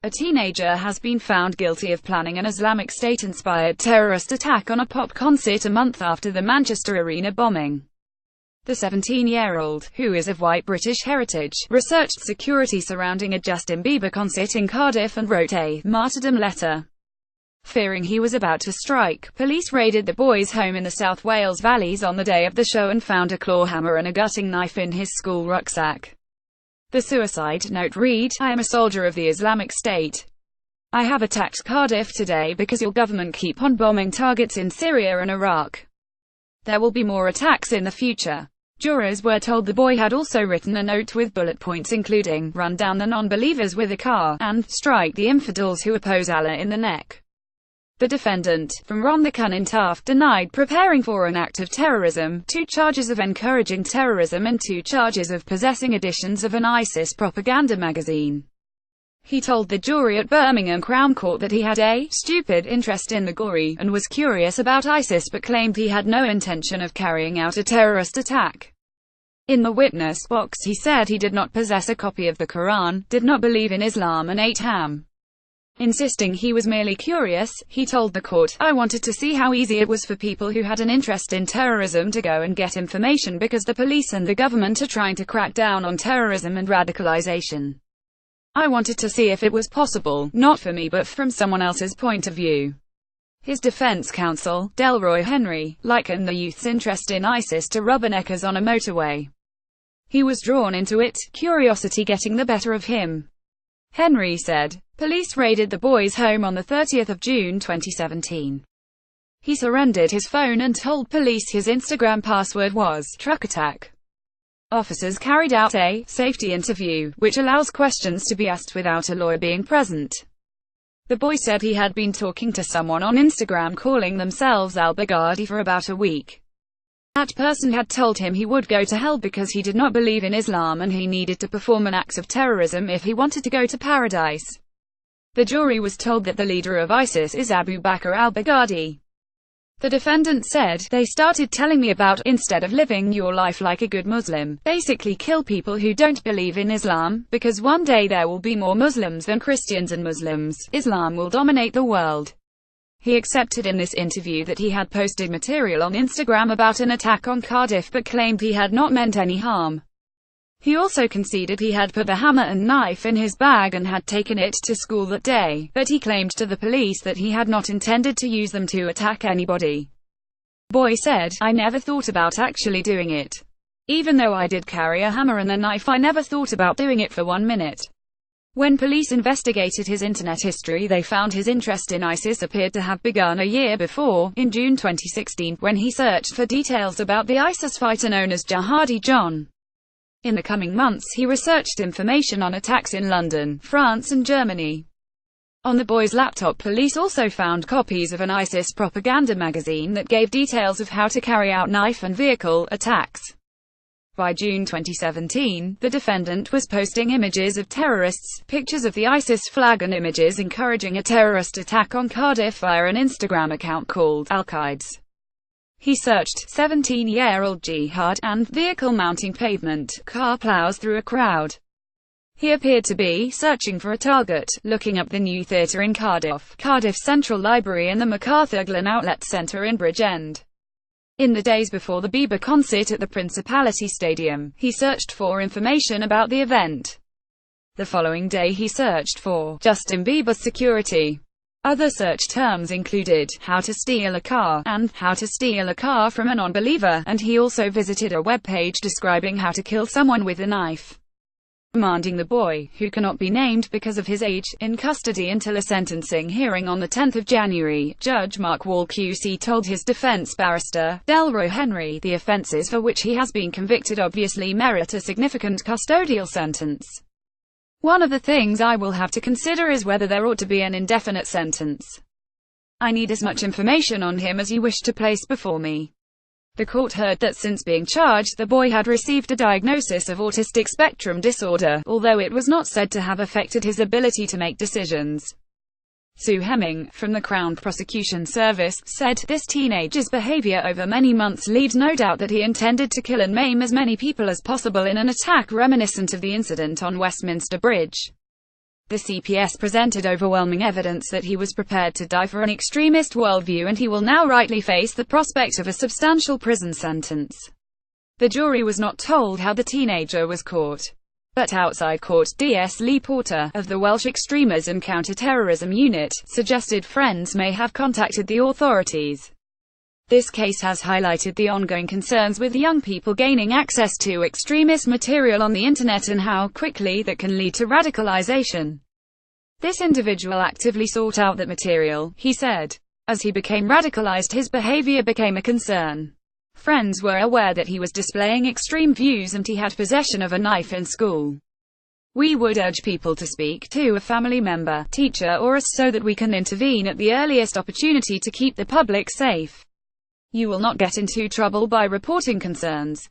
A teenager has been found guilty of planning an Islamic State-inspired terrorist attack on a pop concert a month after the Manchester Arena bombing. The 17-year-old, who is of white British heritage, researched security surrounding a Justin Bieber concert in Cardiff and wrote a martyrdom letter. Fearing he was about to strike, police raided the boy's home in the South Wales Valleys on the day of the show and found a claw hammer and a gutting knife in his school rucksack. The suicide note read, "I am a soldier of the Islamic State. I have attacked Cardiff today because your government keep on bombing targets in Syria and Iraq. There will be more attacks in the future." Jurors were told the boy had also written a note with bullet points including, "Run down the non-believers with a car," and "Strike the infidels who oppose Allah in the neck." The defendant, from Rhondda in Taft, denied preparing for an act of terrorism, 2 charges of encouraging terrorism and 2 charges of possessing editions of an ISIS propaganda magazine. He told the jury at Birmingham Crown Court that he had a stupid interest in the gory, and was curious about ISIS but claimed he had no intention of carrying out a terrorist attack. In the witness box he said he did not possess a copy of the Quran, did not believe in Islam and ate ham. Insisting he was merely curious, he told the court, "I wanted to see how easy it was for people who had an interest in terrorism to go and get information because the police and the government are trying to crack down on terrorism and radicalization. I wanted to see if it was possible, not for me but from someone else's point of view." His defense counsel, Delroy Henry, likened the youth's interest in ISIS to rubberneckers on a motorway. He was drawn into it, curiosity getting the better of him. Henry said, police raided the boy's home on the 30th of June 2017. He surrendered his phone and told police his Instagram password was truck attack. Officers carried out a safety interview, which allows questions to be asked without a lawyer being present. The boy said he had been talking to someone on Instagram calling themselves al-Baghdadi for about a week. That person had told him he would go to hell because he did not believe in Islam and he needed to perform an act of terrorism if he wanted to go to paradise. The jury was told that the leader of ISIS is Abu Bakr al-Baghdadi. The defendant said, "They started telling me about, instead of living your life like a good Muslim, basically kill people who don't believe in Islam, because one day there will be more Muslims than Christians and Muslims. Islam will dominate the world." He accepted in this interview that he had posted material on Instagram about an attack on Cardiff but claimed he had not meant any harm. He also conceded he had put the hammer and knife in his bag and had taken it to school that day, but he claimed to the police that he had not intended to use them to attack anybody. Boy said, "I never thought about actually doing it. Even though I did carry a hammer and a knife, I never thought about doing it for 1 minute." When police investigated his internet history, they found his interest in ISIS appeared to have begun a year before, in June 2016, when he searched for details about the ISIS fighter known as Jihadi John. In the coming months he researched information on attacks in London, France and Germany. On the boy's laptop police also found copies of an ISIS propaganda magazine that gave details of how to carry out knife and vehicle attacks. By June 2017, the defendant was posting images of terrorists, pictures of the ISIS flag and images encouraging a terrorist attack on Cardiff via an Instagram account called Al-Qides. He searched 17-year-old jihad and vehicle mounting pavement, car plows through a crowd. He appeared to be searching for a target, looking up the new theatre in Cardiff, Cardiff Central Library and the MacArthur Glen Outlet Centre in Bridgend. In the days before the Bieber concert at the Principality Stadium, he searched for information about the event. The following day he searched for Justin Bieber security. Other search terms included how to steal a car and how to steal a car from a non-believer, and he also visited a web page describing how to kill someone with a knife. Remanding the boy, who cannot be named because of his age, in custody until a sentencing hearing on the 10th of January, Judge Mark Wall QC told his defense barrister, Delroy Henry, the offenses for which he has been convicted obviously merit a significant custodial sentence. "One of the things I will have to consider is whether there ought to be an indefinite sentence. I need as much information on him as you wish to place before me." The court heard that since being charged, the boy had received a diagnosis of autistic spectrum disorder, although it was not said to have affected his ability to make decisions. Sue Hemming, from the Crown Prosecution Service, said, "This teenager's behavior over many months leaves no doubt that he intended to kill and maim as many people as possible in an attack reminiscent of the incident on Westminster Bridge. The CPS presented overwhelming evidence that he was prepared to die for an extremist worldview, and he will now rightly face the prospect of a substantial prison sentence. The jury was not told how the teenager was caught. But outside court, D.S. Lee Porter, of the Welsh Extremism Counter-Terrorism Unit, suggested friends may have contacted the authorities. This case has highlighted the ongoing concerns with young people gaining access to extremist material on the internet and how quickly that can lead to radicalization. This individual actively sought out that material, he said. As he became radicalized, his behavior became a concern. Friends were aware that he was displaying extreme views and he had possession of a knife in school. We would urge people to speak to a family member, teacher or us so that we can intervene at the earliest opportunity to keep the public safe. You will not get into trouble by reporting concerns.